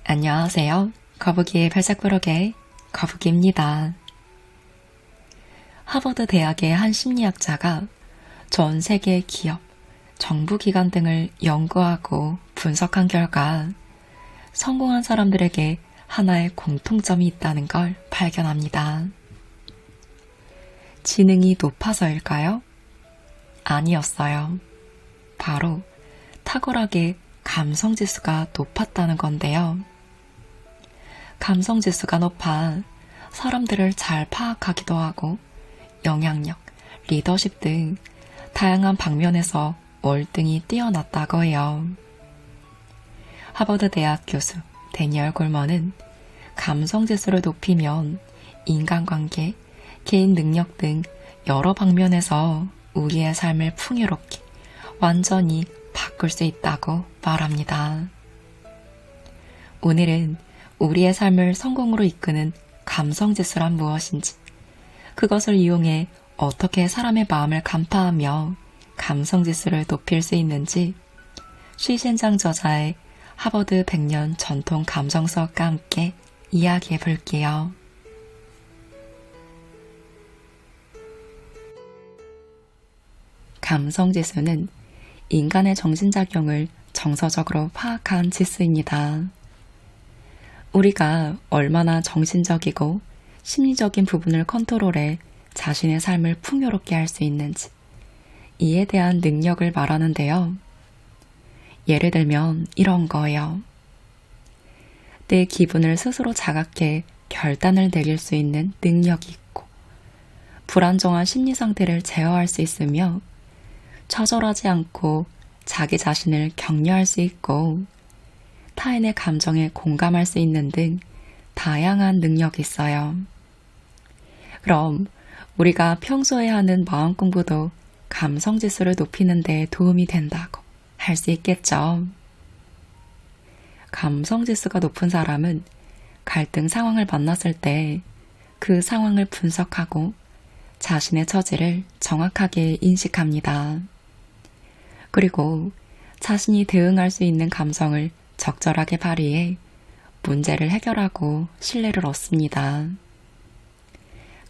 안녕하세요. 거북이의 발작부록의 거북이입니다. 하버드 대학의 한 심리학자가 전 세계 기업, 정부기관 등을 연구하고 분석한 결과 성공한 사람들에게 하나의 공통점이 있다는 걸 발견합니다. 지능이 높아서일까요? 아니었어요. 바로 탁월하게 감성지수가 높았다는 건데요. 감성지수가 높아 사람들을 잘 파악하기도 하고 영향력, 리더십 등 다양한 방면에서 월등히 뛰어났다고 해요. 하버드 대학 교수 데니얼 골먼은 감성지수를 높이면 인간관계, 개인 능력 등 여러 방면에서 우리의 삶을 풍요롭게 완전히 바꿀 수 있다고 말합니다. 오늘은 우리의 삶을 성공으로 이끄는 감성지수란 무엇인지, 그것을 이용해 어떻게 사람의 마음을 간파하며 감성지수를 높일 수 있는지 쉬센장 저자의 하버드 100년 전통 감성 수업과 함께 이야기해 볼게요. 감성지수는 인간의 정신작용을 정서적으로 파악한 지수입니다. 우리가 얼마나 정신적이고 심리적인 부분을 컨트롤해 자신의 삶을 풍요롭게 할 수 있는지, 이에 대한 능력을 말하는데요. 예를 들면 이런 거예요. 내 기분을 스스로 자각해 결단을 내릴 수 있는 능력이 있고, 불안정한 심리 상태를 제어할 수 있으며 처절하지 않고 자기 자신을 격려할 수 있고 타인의 감정에 공감할 수 있는 등 다양한 능력이 있어요. 그럼 우리가 평소에 하는 마음 공부도 감성지수를 높이는 데 도움이 된다고 할 수 있겠죠. 감성지수가 높은 사람은 갈등 상황을 만났을 때 그 상황을 분석하고 자신의 처지를 정확하게 인식합니다. 그리고 자신이 대응할 수 있는 감성을 적절하게 발휘해 문제를 해결하고 신뢰를 얻습니다.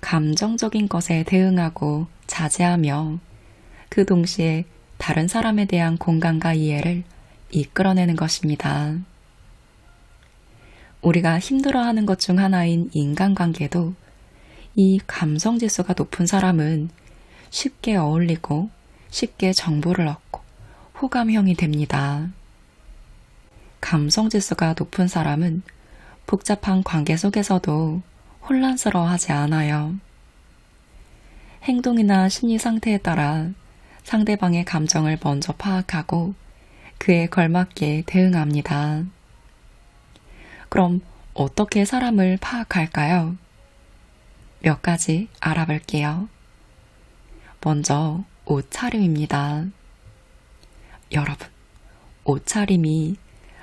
감정적인 것에 대응하고 자제하며 그 동시에 다른 사람에 대한 공감과 이해를 이끌어내는 것입니다. 우리가 힘들어하는 것 중 하나인 인간관계도 이 감성지수가 높은 사람은 쉽게 어울리고 쉽게 정보를 얻고 호감형이 됩니다. 감성지수가 높은 사람은 복잡한 관계 속에서도 혼란스러워하지 않아요. 행동이나 심리 상태에 따라 상대방의 감정을 먼저 파악하고 그에 걸맞게 대응합니다. 그럼 어떻게 사람을 파악할까요? 몇 가지 알아볼게요. 먼저 옷차림입니다. 여러분, 옷차림이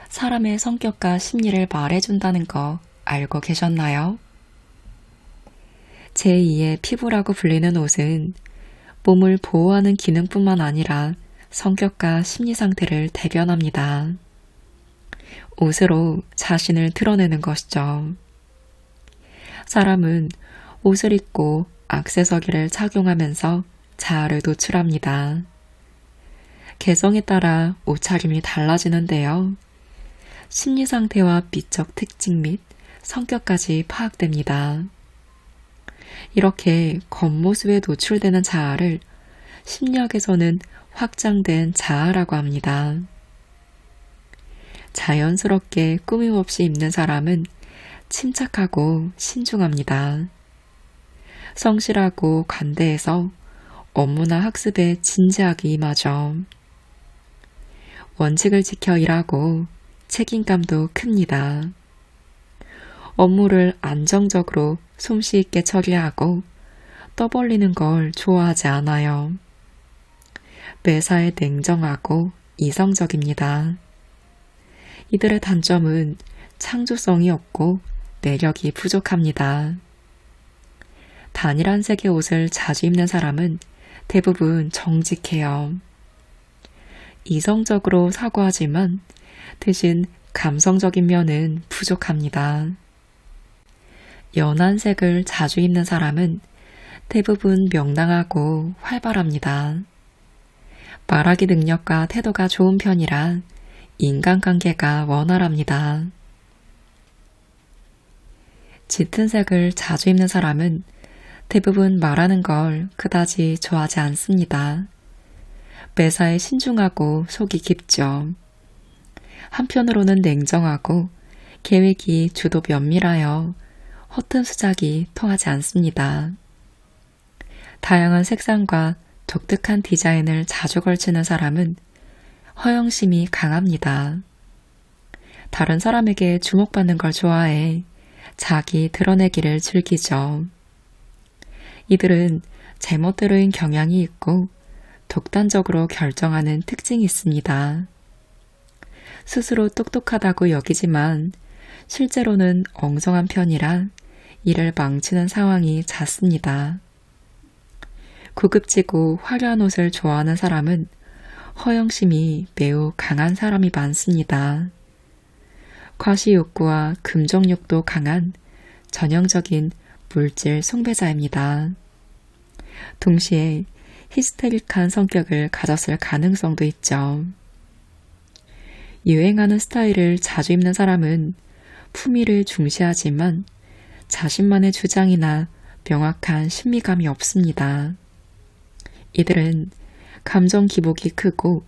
사람의 성격과 심리를 말해준다는 거 알고 계셨나요? 제2의 피부라고 불리는 옷은 몸을 보호하는 기능뿐만 아니라 성격과 심리 상태를 대변합니다. 옷으로 자신을 드러내는 것이죠. 사람은 옷을 입고 액세서리를 착용하면서 자아를 노출합니다. 개성에 따라 옷차림이 달라지는데요. 심리 상태와 미적 특징 및 성격까지 파악됩니다. 이렇게 겉모습에 노출되는 자아를 심리학에서는 확장된 자아라고 합니다. 자연스럽게 꾸밈 없이 입는 사람은 침착하고 신중합니다. 성실하고 관대해서 업무나 학습에 진지하게 임하죠. 원칙을 지켜 일하고 책임감도 큽니다. 업무를 안정적으로 솜씨 있게 처리하고 떠벌리는 걸 좋아하지 않아요. 매사에 냉정하고 이성적입니다. 이들의 단점은 창조성이 없고 매력이 부족합니다. 단일한 색의 옷을 자주 입는 사람은 대부분 정직해요. 이성적으로 사고하지만 대신 감성적인 면은 부족합니다. 연한 색을 자주 입는 사람은 대부분 명랑하고 활발합니다. 말하기 능력과 태도가 좋은 편이라 인간관계가 원활합니다. 짙은 색을 자주 입는 사람은 대부분 말하는 걸 그다지 좋아하지 않습니다. 매사에 신중하고 속이 깊죠. 한편으로는 냉정하고 계획이 주도 면밀하여 허튼 수작이 통하지 않습니다. 다양한 색상과 독특한 디자인을 자주 걸치는 사람은 허영심이 강합니다. 다른 사람에게 주목받는 걸 좋아해 자기 드러내기를 즐기죠. 이들은 제멋대로인 경향이 있고 독단적으로 결정하는 특징이 있습니다. 스스로 똑똑하다고 여기지만 실제로는 엉성한 편이라 이를 망치는 상황이 잦습니다. 고급지고 화려한 옷을 좋아하는 사람은 허영심이 매우 강한 사람이 많습니다. 과시욕구와 금정욕도 강한 전형적인 물질 숭배자입니다. 동시에 히스테릭한 성격을 가졌을 가능성도 있죠. 유행하는 스타일을 자주 입는 사람은 품위를 중시하지만 자신만의 주장이나 명확한 신비감이 없습니다. 이들은 감정 기복이 크고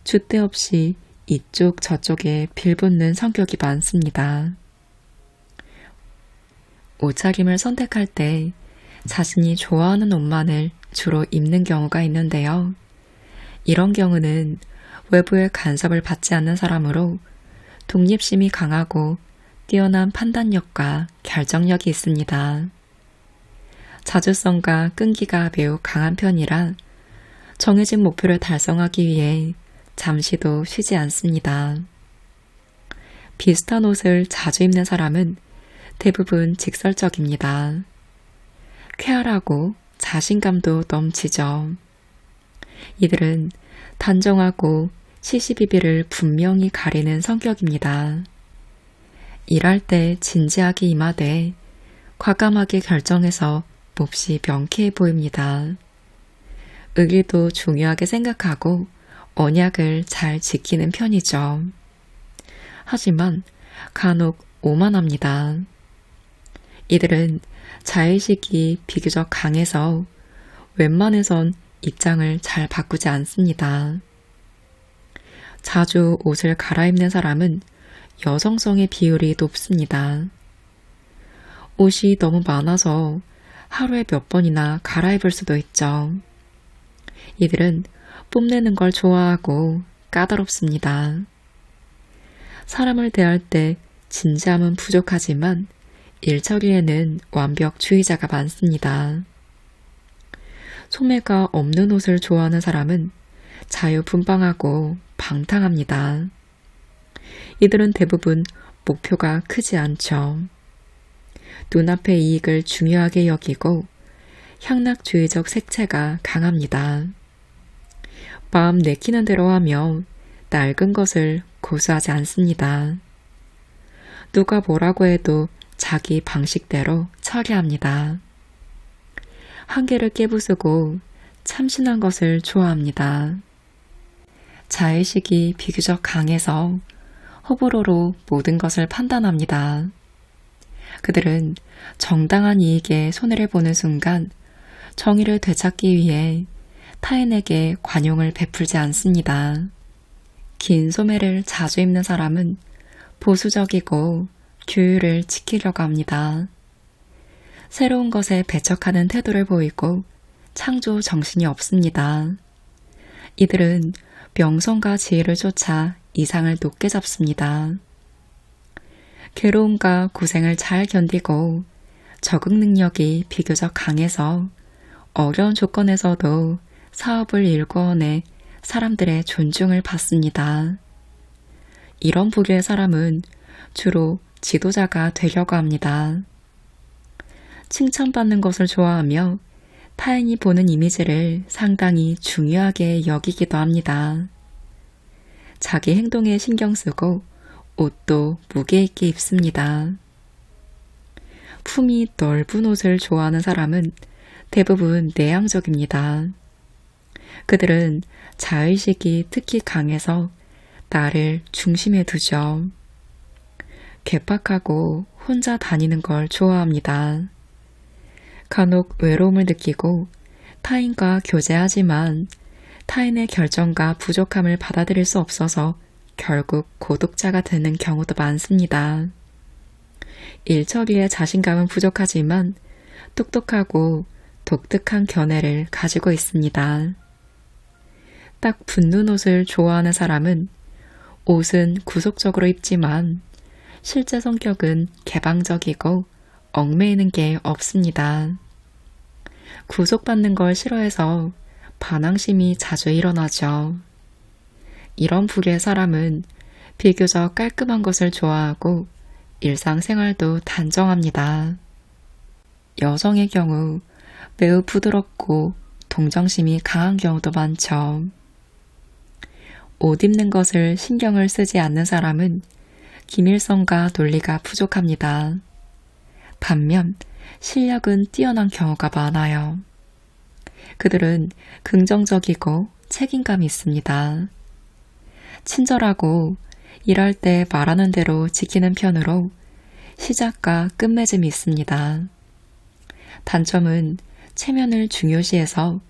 줏대 없이 이쪽 저쪽에 빌붙는 성격이 많습니다. 옷차림을 선택할 때 자신이 좋아하는 옷만을 주로 입는 경우가 있는데요. 이런 경우는 외부의 간섭을 받지 않는 사람으로 독립심이 강하고 뛰어난 판단력과 결정력이 있습니다. 자주성과 끈기가 매우 강한 편이라 정해진 목표를 달성하기 위해 잠시도 쉬지 않습니다. 비슷한 옷을 자주 입는 사람은 대부분 직설적입니다. 쾌활하고 자신감도 넘치죠. 이들은 단정하고 시시비비를 분명히 가리는 성격입니다. 일할 때 진지하게 임하되 과감하게 결정해서 몹시 명쾌해 보입니다. 의리도 중요하게 생각하고 언약을 잘 지키는 편이죠. 하지만 간혹 오만합니다. 이들은 자의식이 비교적 강해서 웬만해선 입장을 잘 바꾸지 않습니다. 자주 옷을 갈아입는 사람은 여성성의 비율이 높습니다. 옷이 너무 많아서 하루에 몇 번이나 갈아입을 수도 있죠. 이들은 뽐내는 걸 좋아하고 까다롭습니다. 사람을 대할 때 진지함은 부족하지만 일처리에는 완벽주의자가 많습니다. 소매가 없는 옷을 좋아하는 사람은 자유분방하고 방탕합니다. 이들은 대부분 목표가 크지 않죠. 눈앞의 이익을 중요하게 여기고 향락주의적 색채가 강합니다. 마음 내키는 대로 하며 낡은 것을 고수하지 않습니다. 누가 뭐라고 해도 자기 방식대로 처리합니다. 한계를 깨부수고 참신한 것을 좋아합니다. 자의식이 비교적 강해서 호불호로 모든 것을 판단합니다. 그들은 정당한 이익에 손해를 보는 순간 정의를 되찾기 위해 타인에게 관용을 베풀지 않습니다. 긴 소매를 자주 입는 사람은 보수적이고 규율을 지키려고 합니다. 새로운 것에 배척하는 태도를 보이고 창조 정신이 없습니다. 이들은 명성과 지혜를 쫓아 이상을 높게 잡습니다. 괴로움과 고생을 잘 견디고 적응 능력이 비교적 강해서 어려운 조건에서도 사업을 일궈내 사람들의 존중을 받습니다. 이런 부류의 사람은 주로 지도자가 되려고 합니다. 칭찬받는 것을 좋아하며 타인이 보는 이미지를 상당히 중요하게 여기기도 합니다. 자기 행동에 신경 쓰고 옷도 무게 있게 입습니다. 품이 넓은 옷을 좋아하는 사람은 대부분 내향적입니다. 그들은 자의식이 특히 강해서 나를 중심에 두죠. 괴팍하고 혼자 다니는 걸 좋아합니다. 간혹 외로움을 느끼고 타인과 교제하지만 타인의 결정과 부족함을 받아들일 수 없어서 결국 고독자가 되는 경우도 많습니다. 일처리에 자신감은 부족하지만 똑똑하고 독특한 견해를 가지고 있습니다. 딱 붙는 옷을 좋아하는 사람은 옷은 구속적으로 입지만 실제 성격은 개방적이고 얽매이는 게 없습니다. 구속받는 걸 싫어해서 반항심이 자주 일어나죠. 이런 부류의 사람은 비교적 깔끔한 것을 좋아하고 일상생활도 단정합니다. 여성의 경우 매우 부드럽고 동정심이 강한 경우도 많죠. 옷 입는 것을 신경을 쓰지 않는 사람은 기밀성과 논리가 부족합니다. 반면 실력은 뛰어난 경우가 많아요. 그들은 긍정적이고 책임감이 있습니다. 친절하고 일할 때 말하는 대로 지키는 편으로 시작과 끝맺음이 있습니다. 단점은 체면을 중요시해서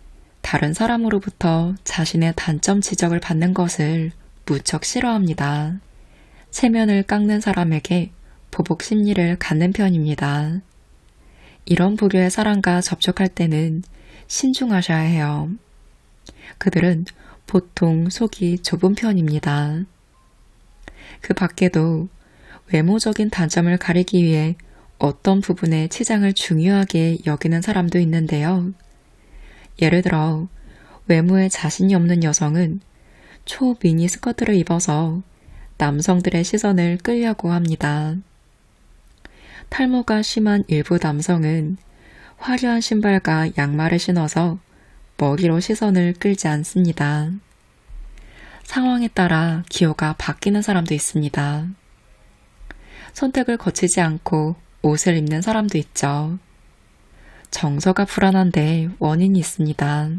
다른 사람으로부터 자신의 단점 지적을 받는 것을 무척 싫어합니다. 체면을 깎는 사람에게 보복 심리를 갖는 편입니다. 이런 부류의 사람과 접촉할 때는 신중하셔야 해요. 그들은 보통 속이 좁은 편입니다. 그 밖에도 외모적인 단점을 가리기 위해 어떤 부분의 치장을 중요하게 여기는 사람도 있는데요. 예를 들어 외모에 자신이 없는 여성은 초미니 스커트를 입어서 남성들의 시선을 끌려고 합니다. 탈모가 심한 일부 남성은 화려한 신발과 양말을 신어서 머리로 시선을 끌지 않습니다. 상황에 따라 기호가 바뀌는 사람도 있습니다. 선택을 거치지 않고 옷을 입는 사람도 있죠. 정서가 불안한데 원인이 있습니다.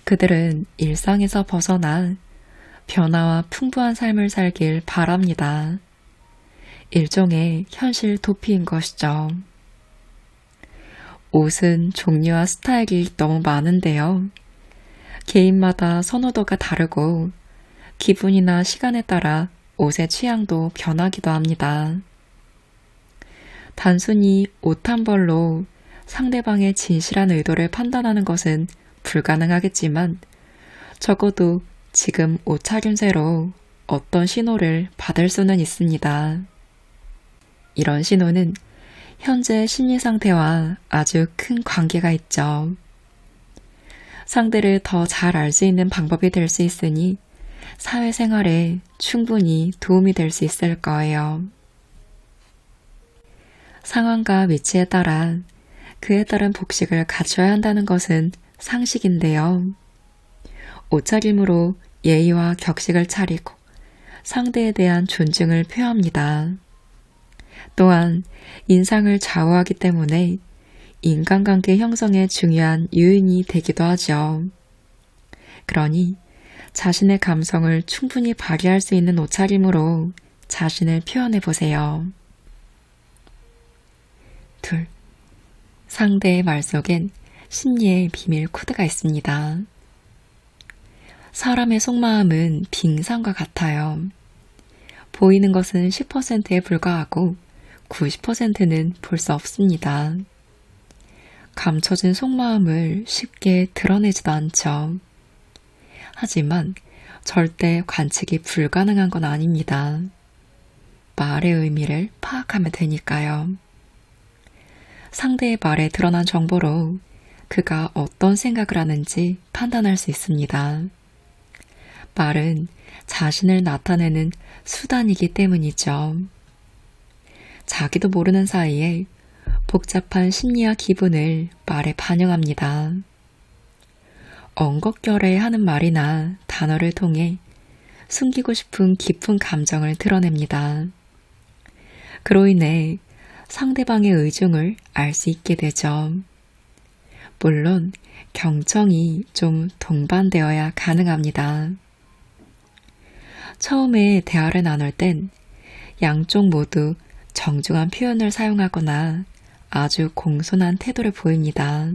그들은 일상에서 벗어나 변화와 풍부한 삶을 살길 바랍니다. 일종의 현실 도피인 것이죠. 옷은 종류와 스타일이 너무 많은데요. 개인마다 선호도가 다르고 기분이나 시간에 따라 옷의 취향도 변하기도 합니다. 단순히 옷 한 벌로 상대방의 진실한 의도를 판단하는 것은 불가능하겠지만 적어도 지금 옷차림새로 어떤 신호를 받을 수는 있습니다. 이런 신호는 현재 심리 상태와 아주 큰 관계가 있죠. 상대를 더 잘 알 수 있는 방법이 될 수 있으니 사회생활에 충분히 도움이 될 수 있을 거예요. 상황과 위치에 따라 그에 따른 복식을 갖춰야 한다는 것은 상식인데요. 옷차림으로 예의와 격식을 차리고 상대에 대한 존중을 표합니다. 또한 인상을 좌우하기 때문에 인간관계 형성에 중요한 요인이 되기도 하죠. 그러니 자신의 감성을 충분히 발휘할 수 있는 옷차림으로 자신을 표현해 보세요. 2. 상대의 말 속엔 심리의 비밀 코드가 있습니다. 사람의 속마음은 빙산과 같아요. 보이는 것은 10%에 불과하고 90%는 볼 수 없습니다. 감춰진 속마음을 쉽게 드러내지도 않죠. 하지만 절대 관측이 불가능한 건 아닙니다. 말의 의미를 파악하면 되니까요. 상대의 말에 드러난 정보로 그가 어떤 생각을 하는지 판단할 수 있습니다. 말은 자신을 나타내는 수단이기 때문이죠. 자기도 모르는 사이에 복잡한 심리와 기분을 말에 반영합니다. 엉겁결에 하는 말이나 단어를 통해 숨기고 싶은 깊은 감정을 드러냅니다. 그로 인해 상대방의 의중을 알 수 있게 되죠. 물론 경청이 좀 동반되어야 가능합니다. 처음에 대화를 나눌 땐 양쪽 모두 정중한 표현을 사용하거나 아주 공손한 태도를 보입니다.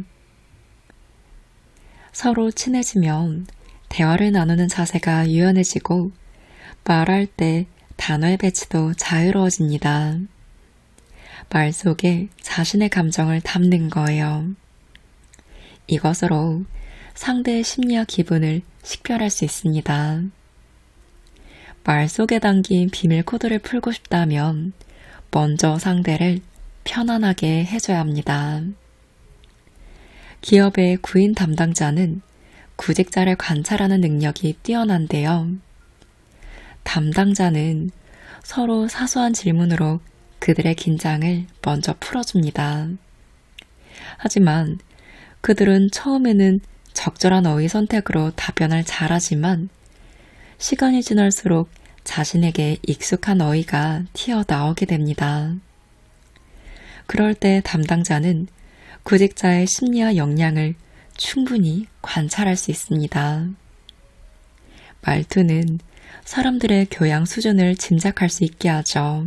서로 친해지면 대화를 나누는 자세가 유연해지고 말할 때 단어의 배치도 자유로워집니다. 말 속에 자신의 감정을 담는 거예요. 이것으로 상대의 심리와 기분을 식별할 수 있습니다. 말 속에 담긴 비밀 코드를 풀고 싶다면 먼저 상대를 편안하게 해줘야 합니다. 기업의 구인 담당자는 구직자를 관찰하는 능력이 뛰어난데요. 담당자는 서로 사소한 질문으로 그들의 긴장을 먼저 풀어줍니다. 하지만 그들은 처음에는 적절한 어휘 선택으로 답변을 잘하지만 시간이 지날수록 자신에게 익숙한 어휘가 튀어나오게 됩니다. 그럴 때 담당자는 구직자의 심리와 역량을 충분히 관찰할 수 있습니다. 말투는 사람들의 교양 수준을 짐작할 수 있게 하죠.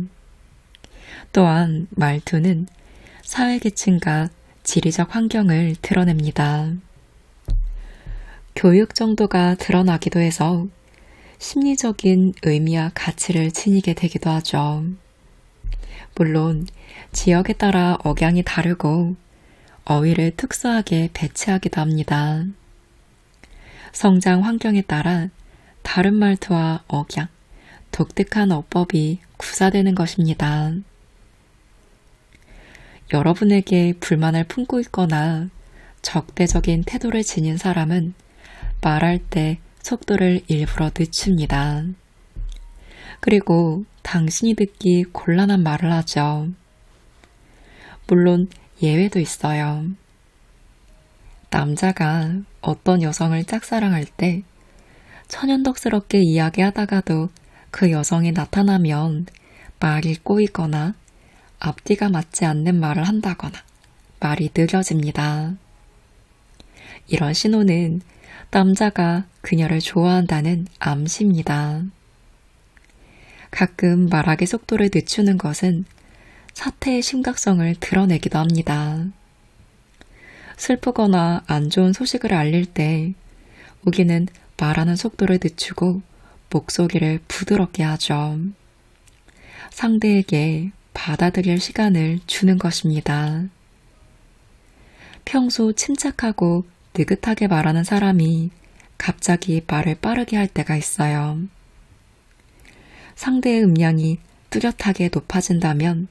또한 말투는 사회계층과 지리적 환경을 드러냅니다. 교육 정도가 드러나기도 해서 심리적인 의미와 가치를 지니게 되기도 하죠. 물론 지역에 따라 억양이 다르고 어휘를 특수하게 배치하기도 합니다. 성장 환경에 따라 다른 말투와 억양, 독특한 어법이 구사되는 것입니다. 여러분에게 불만을 품고 있거나 적대적인 태도를 지닌 사람은 말할 때 속도를 일부러 늦춥니다. 그리고 당신이 듣기 곤란한 말을 하죠. 물론 예외도 있어요. 남자가 어떤 여성을 짝사랑할 때 천연덕스럽게 이야기하다가도 그 여성이 나타나면 말이 꼬이거나 앞뒤가 맞지 않는 말을 한다거나 말이 느려집니다. 이런 신호는 남자가 그녀를 좋아한다는 암시입니다. 가끔 말하기 속도를 늦추는 것은 사태의 심각성을 드러내기도 합니다. 슬프거나 안 좋은 소식을 알릴 때 우기는 말하는 속도를 늦추고 목소리를 부드럽게 하죠. 상대에게 받아들일 시간을 주는 것입니다. 평소 침착하고 느긋하게 말하는 사람이 갑자기 말을 빠르게 할 때가 있어요. 상대의 음량이 뚜렷하게 높아진다면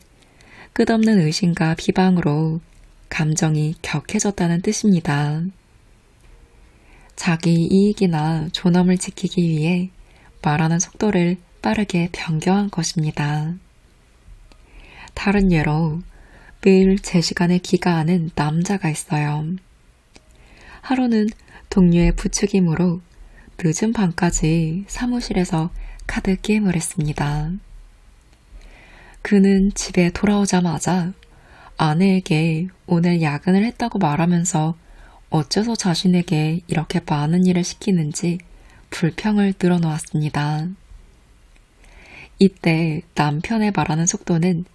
끝없는 의심과 비방으로 감정이 격해졌다는 뜻입니다. 자기 이익이나 존엄을 지키기 위해 말하는 속도를 빠르게 변경한 것입니다. 다른 예로 매일 제 시간에 귀가하는 남자가 있어요. 하루는 동료의 부추김으로 늦은 밤까지 사무실에서 카드 게임을 했습니다. 그는 집에 돌아오자마자 아내에게 오늘 야근을 했다고 말하면서 어째서 자신에게 이렇게 많은 일을 시키는지 불평을 늘어놓았습니다. 이때 남편의 말하는 속도는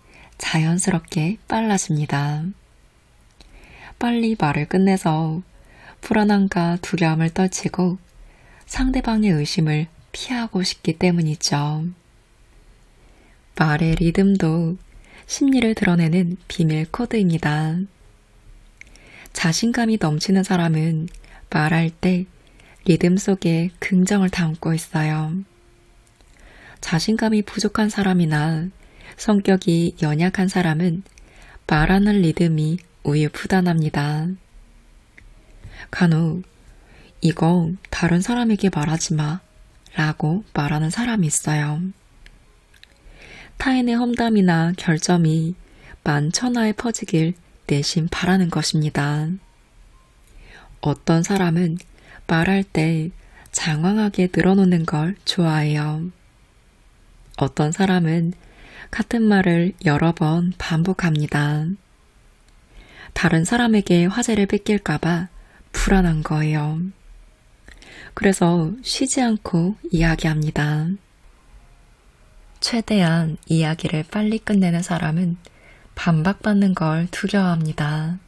자연스럽게 빨라집니다. 빨리 말을 끝내서 불안함과 두려움을 떨치고 상대방의 의심을 피하고 싶기 때문이죠. 말의 리듬도 심리를 드러내는 비밀 코드입니다. 자신감이 넘치는 사람은 말할 때 리듬 속에 긍정을 담고 있어요. 자신감이 부족한 사람이나 성격이 연약한 사람은 말하는 리듬이 우유부단합니다. 간혹 이건 다른 사람에게 말하지 마 라고 말하는 사람이 있어요. 타인의 험담이나 결점이 만천하에 퍼지길 내심 바라는 것입니다. 어떤 사람은 말할 때 장황하게 늘어놓는 걸 좋아해요. 어떤 사람은 같은 말을 여러 번 반복합니다. 다른 사람에게 화제를 뺏길까봐 불안한 거예요. 그래서 쉬지 않고 이야기합니다. 최대한 이야기를 빨리 끝내는 사람은 반박받는 걸 두려워합니다.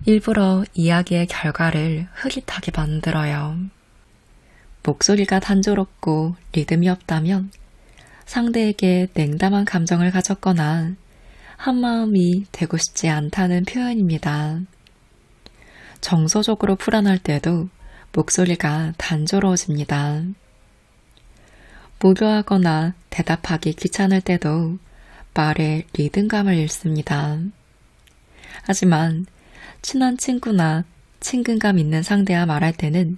일부러 이야기의 결과를 흐릿하게 만들어요. 목소리가 단조롭고 리듬이 없다면 상대에게 냉담한 감정을 가졌거나 한마음이 되고 싶지 않다는 표현입니다. 정서적으로 불안할 때도 목소리가 단조로워집니다. 모교하거나 대답하기 귀찮을 때도 말의 리듬감을 잃습니다. 하지만 친한 친구나 친근감 있는 상대와 말할 때는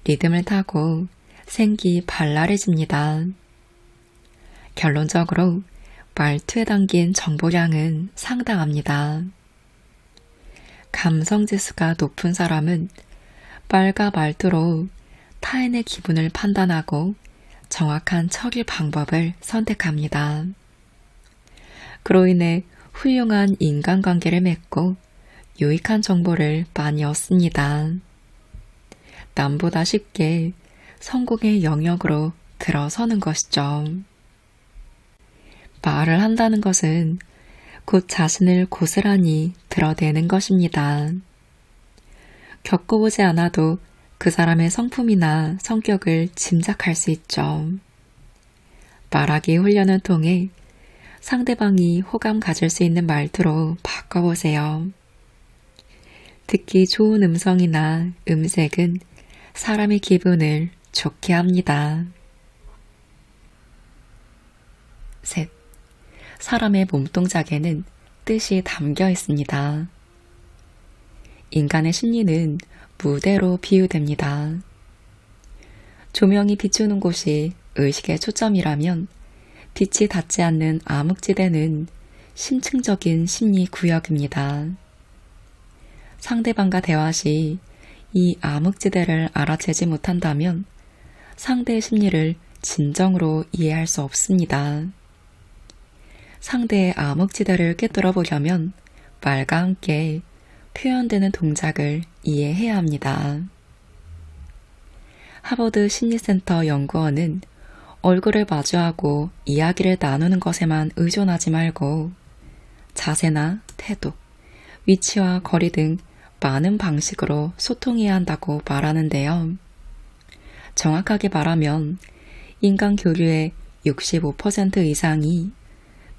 리듬을 타고 생기 발랄해집니다. 결론적으로 말투에 담긴 정보량은 상당합니다. 감성지수가 높은 사람은 말과 말투로 타인의 기분을 판단하고 정확한 처리 방법을 선택합니다. 그로 인해 훌륭한 인간관계를 맺고 유익한 정보를 많이 얻습니다. 남보다 쉽게 성공의 영역으로 들어서는 것이죠. 말을 한다는 것은 곧 자신을 고스란히 드러내는 것입니다. 겪어보지 않아도 그 사람의 성품이나 성격을 짐작할 수 있죠. 말하기 훈련을 통해 상대방이 호감 가질 수 있는 말투로 바꿔보세요. 듣기 좋은 음성이나 음색은 사람의 기분을 좋게 합니다. 셋. 사람의 몸동작에는 뜻이 담겨 있습니다. 인간의 심리는 무대로 비유됩니다. 조명이 비추는 곳이 의식의 초점이라면 빛이 닿지 않는 암흑지대는 심층적인 심리 구역입니다. 상대방과 대화 시 이 암흑지대를 알아채지 못한다면 상대의 심리를 진정으로 이해할 수 없습니다. 상대의 암흑지대를 꿰뚫어 보려면 말과 함께 표현되는 동작을 이해해야 합니다. 하버드 심리센터 연구원은 얼굴을 마주하고 이야기를 나누는 것에만 의존하지 말고 자세나 태도, 위치와 거리 등 많은 방식으로 소통해야 한다고 말하는데요. 정확하게 말하면 인간 교류의 65% 이상이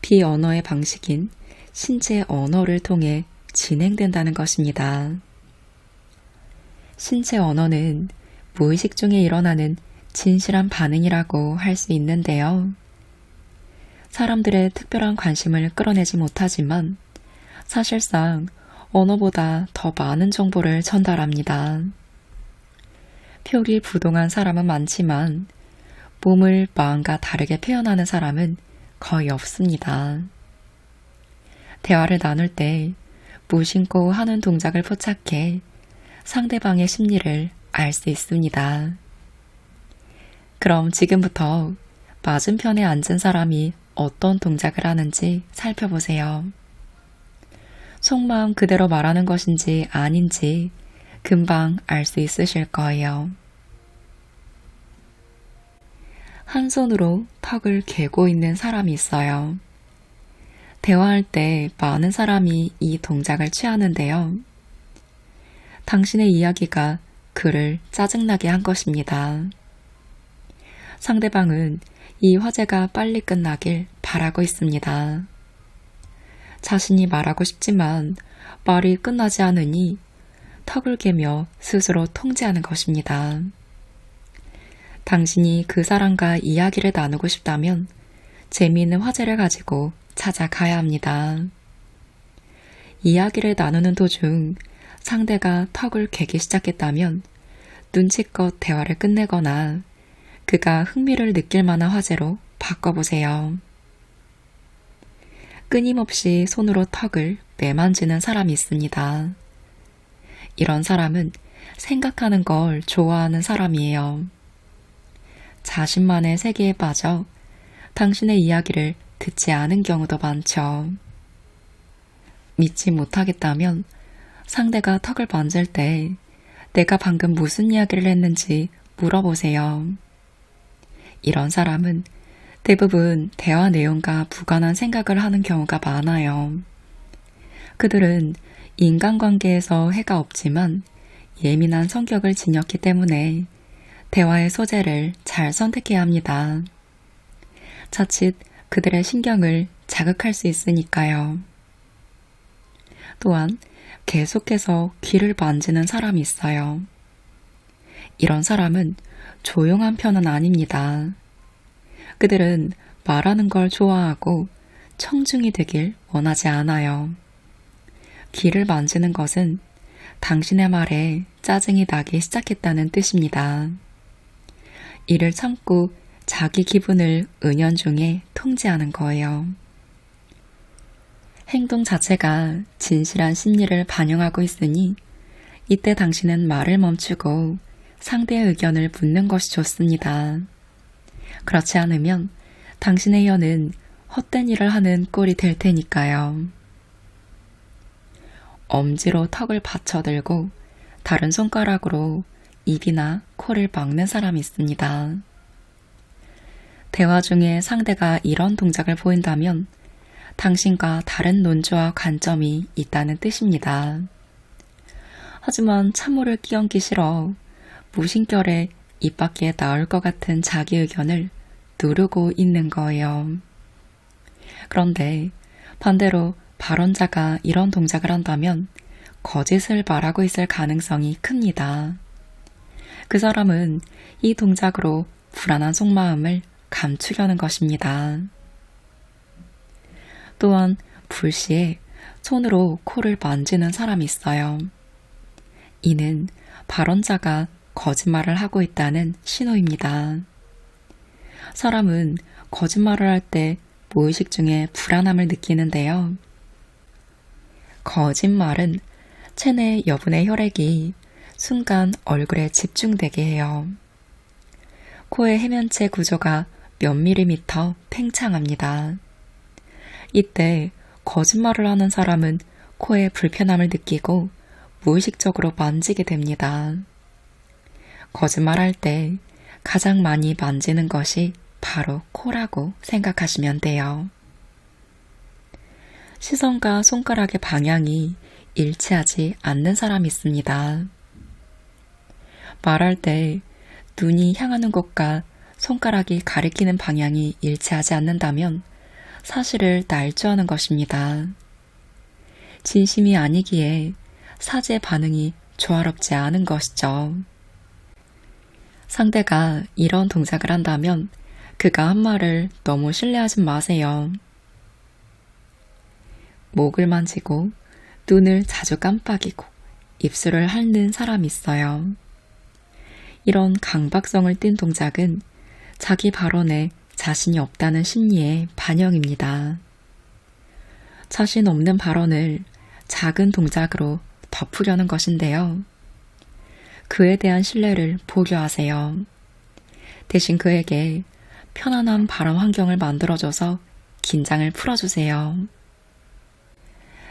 비언어의 방식인 신체 언어를 통해 진행된다는 것입니다. 신체 언어는 무의식 중에 일어나는 진실한 반응이라고 할 수 있는데요. 사람들의 특별한 관심을 끌어내지 못하지만 사실상 언어보다 더 많은 정보를 전달합니다. 표리 부동한 사람은 많지만 몸을 마음과 다르게 표현하는 사람은 거의 없습니다. 대화를 나눌 때 무심코 하는 동작을 포착해 상대방의 심리를 알 수 있습니다. 그럼 지금부터 맞은편에 앉은 사람이 어떤 동작을 하는지 살펴보세요. 속마음 그대로 말하는 것인지 아닌지 금방 알 수 있으실 거예요. 한 손으로 턱을 괴고 있는 사람이 있어요. 대화할 때 많은 사람이 이 동작을 취하는데요. 당신의 이야기가 그를 짜증나게 한 것입니다. 상대방은 이 화제가 빨리 끝나길 바라고 있습니다. 자신이 말하고 싶지만 말이 끝나지 않으니 턱을 개며 스스로 통제하는 것입니다. 당신이 그 사람과 이야기를 나누고 싶다면 재미있는 화제를 가지고 찾아가야 합니다. 이야기를 나누는 도중 상대가 턱을 괴기 시작했다면 눈치껏 대화를 끝내거나 그가 흥미를 느낄 만한 화제로 바꿔보세요. 끊임없이 손으로 턱을 매만지는 사람이 있습니다. 이런 사람은 생각하는 걸 좋아하는 사람이에요. 자신만의 세계에 빠져 당신의 이야기를 듣지 않은 경우도 많죠. 믿지 못하겠다면 상대가 턱을 만질 때 내가 방금 무슨 이야기를 했는지 물어보세요. 이런 사람은 대부분 대화 내용과 무관한 생각을 하는 경우가 많아요. 그들은 인간관계에서 해가 없지만 예민한 성격을 지녔기 때문에 대화의 소재를 잘 선택해야 합니다. 자칫 그들의 신경을 자극할 수 있으니까요. 또한 계속해서 귀를 만지는 사람이 있어요. 이런 사람은 조용한 편은 아닙니다. 그들은 말하는 걸 좋아하고 청중이 되길 원하지 않아요. 귀를 만지는 것은 당신의 말에 짜증이 나기 시작했다는 뜻입니다. 이를 참고 자기 기분을 은연중에 통제하는 거예요. 행동 자체가 진실한 심리를 반영하고 있으니 이때 당신은 말을 멈추고 상대의 의견을 묻는 것이 좋습니다. 그렇지 않으면 당신의 혀는 헛된 일을 하는 꼴이 될 테니까요. 엄지로 턱을 받쳐들고 다른 손가락으로 입이나 코를 막는 사람이 있습니다. 대화 중에 상대가 이런 동작을 보인다면 당신과 다른 논조와 관점이 있다는 뜻입니다. 하지만 찬물을 끼얹기 싫어 무심결에 입 밖에 나올 것 같은 자기 의견을 누르고 있는 거예요. 그런데 반대로 발언자가 이런 동작을 한다면 거짓을 말하고 있을 가능성이 큽니다. 그 사람은 이 동작으로 불안한 속마음을 감추려는 것입니다. 또한 불시에 손으로 코를 만지는 사람이 있어요. 이는 발언자가 거짓말을 하고 있다는 신호입니다. 사람은 거짓말을 할 때 무의식 중에 불안함을 느끼는데요. 거짓말은 체내 여분의 혈액이 순간 얼굴에 집중되게 해요. 코의 해면체 구조가 몇 밀리미터 팽창합니다. 이때 거짓말을 하는 사람은 코에 불편함을 느끼고 무의식적으로 만지게 됩니다. 거짓말할 때 가장 많이 만지는 것이 바로 코라고 생각하시면 돼요. 시선과 손가락의 방향이 일치하지 않는 사람이 있습니다. 말할 때 눈이 향하는 곳과 손가락이 가리키는 방향이 일치하지 않는다면 사실을 날조하는 것입니다. 진심이 아니기에 사지의 반응이 조화롭지 않은 것이죠. 상대가 이런 동작을 한다면 그가 한 말을 너무 신뢰하지 마세요. 목을 만지고 눈을 자주 깜빡이고 입술을 핥는 사람이 있어요. 이런 강박성을 띤 동작은 자기 발언에 자신이 없다는 심리의 반영입니다. 자신 없는 발언을 작은 동작으로 덮으려는 것인데요. 그에 대한 신뢰를 보류하세요. 대신 그에게 편안한 발언 환경을 만들어줘서 긴장을 풀어주세요.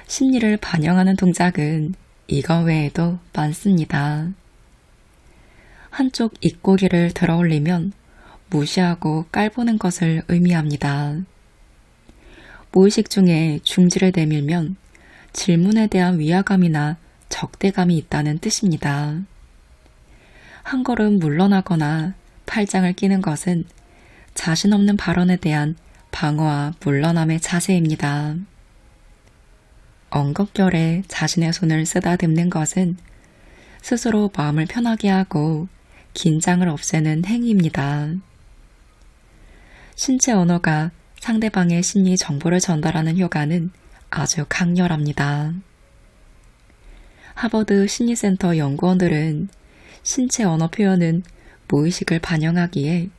심리를 반영하는 동작은 이거 외에도 많습니다. 한쪽 입고기를 들어 올리면 무시하고 깔보는 것을 의미합니다. 무의식 중에 중지를 내밀면 질문에 대한 위화감이나 적대감이 있다는 뜻입니다. 한 걸음 물러나거나 팔짱을 끼는 것은 자신 없는 발언에 대한 방어와 물러남의 자세입니다. 엉겁결에 자신의 손을 쓰다듬는 것은 스스로 마음을 편하게 하고 긴장을 없애는 행위입니다. 신체 언어가 상대방의 심리 정보를 전달하는 효과는 아주 강렬합니다. 하버드 심리센터 연구원들은 신체 언어 표현은 무의식을 반영하기에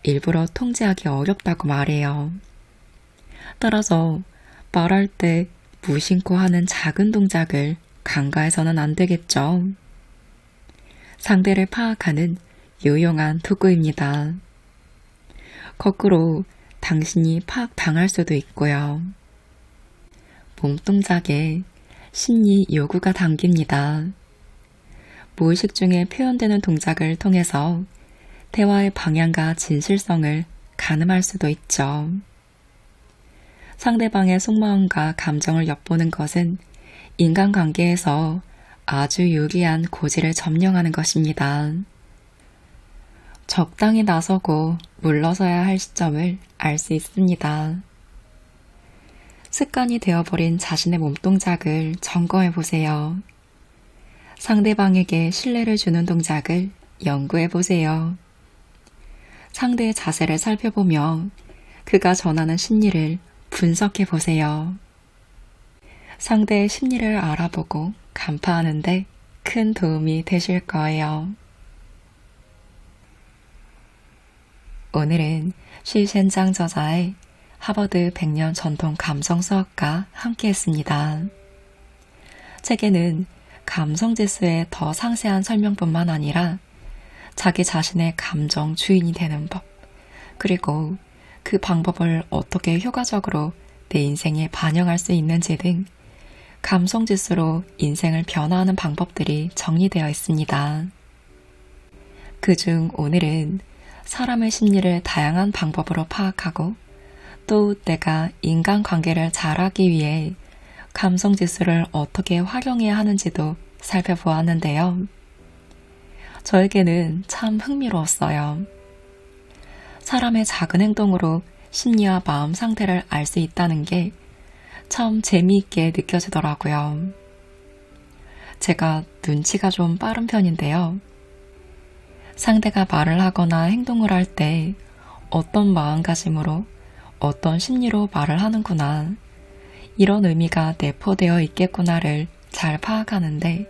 일부러 통제하기 어렵다고 말해요. 따라서 말할 때 무심코 하는 작은 동작을 간과해서는 안 되겠죠. 상대를 파악하는 유용한 도구입니다. 거꾸로 당신이 파악당할 수도 있고요. 몸동작에 심리 요구가 담깁니다. 무의식 중에 표현되는 동작을 통해서 대화의 방향과 진실성을 가늠할 수도 있죠. 상대방의 속마음과 감정을 엿보는 것은 인간관계에서 아주 유리한 고지를 점령하는 것입니다. 적당히 나서고 물러서야 할 시점을 알 수 있습니다. 습관이 되어버린 자신의 몸동작을 점검해 보세요. 상대방에게 신뢰를 주는 동작을 연구해 보세요. 상대의 자세를 살펴보며 그가 전하는 심리를 분석해 보세요. 상대의 심리를 알아보고 간파하는데 큰 도움이 되실 거예요. 오늘은 시센장 저자의 하버드 100년 전통 감성 수업과 함께 했습니다. 책에는 감성지수의 더 상세한 설명뿐만 아니라 자기 자신의 감정 주인이 되는 법, 그리고 그 방법을 어떻게 효과적으로 내 인생에 반영할 수 있는지 등 감성지수로 인생을 변화하는 방법들이 정리되어 있습니다. 그중 오늘은 사람의 심리를 다양한 방법으로 파악하고 또 내가 인간관계를 잘하기 위해 감성지수를 어떻게 활용해야 하는지도 살펴보았는데요. 저에게는 참 흥미로웠어요. 사람의 작은 행동으로 심리와 마음 상태를 알 수 있다는 게 참 재미있게 느껴지더라고요. 제가 눈치가 좀 빠른 편인데요. 상대가 말을 하거나 행동을 할 때 어떤 마음가짐으로 어떤 심리로 말을 하는구나, 이런 의미가 내포되어 있겠구나를 잘 파악하는데,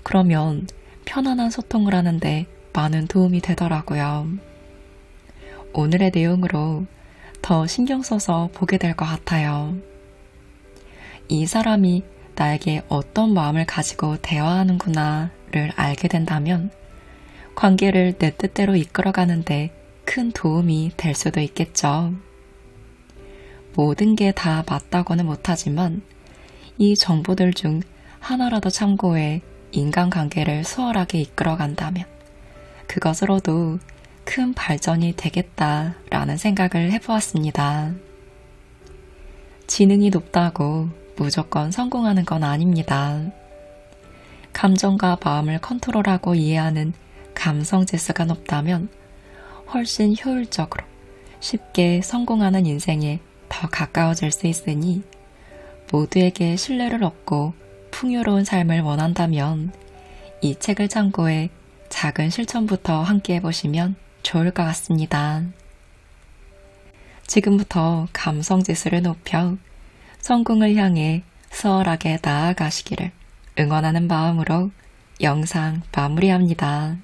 그러면 편안한 소통을 하는데 많은 도움이 되더라고요. 오늘의 내용으로 더 신경 써서 보게 될 것 같아요. 이 사람이 나에게 어떤 마음을 가지고 대화하는구나를 알게 된다면 관계를 내 뜻대로 이끌어가는데 큰 도움이 될 수도 있겠죠. 모든 게 다 맞다고는 못하지만 이 정보들 중 하나라도 참고해 인간관계를 수월하게 이끌어간다면 그것으로도 큰 발전이 되겠다라는 생각을 해보았습니다. 지능이 높다고 무조건 성공하는 건 아닙니다. 감정과 마음을 컨트롤하고 이해하는 감성지수가 높다면 훨씬 효율적으로 쉽게 성공하는 인생에 더 가까워질 수 있으니 모두에게 신뢰를 얻고 풍요로운 삶을 원한다면 이 책을 참고해 작은 실천부터 함께 해보시면 좋을 것 같습니다. 지금부터 감성지수를 높여 성공을 향해 수월하게 나아가시기를 응원하는 마음으로 영상 마무리합니다.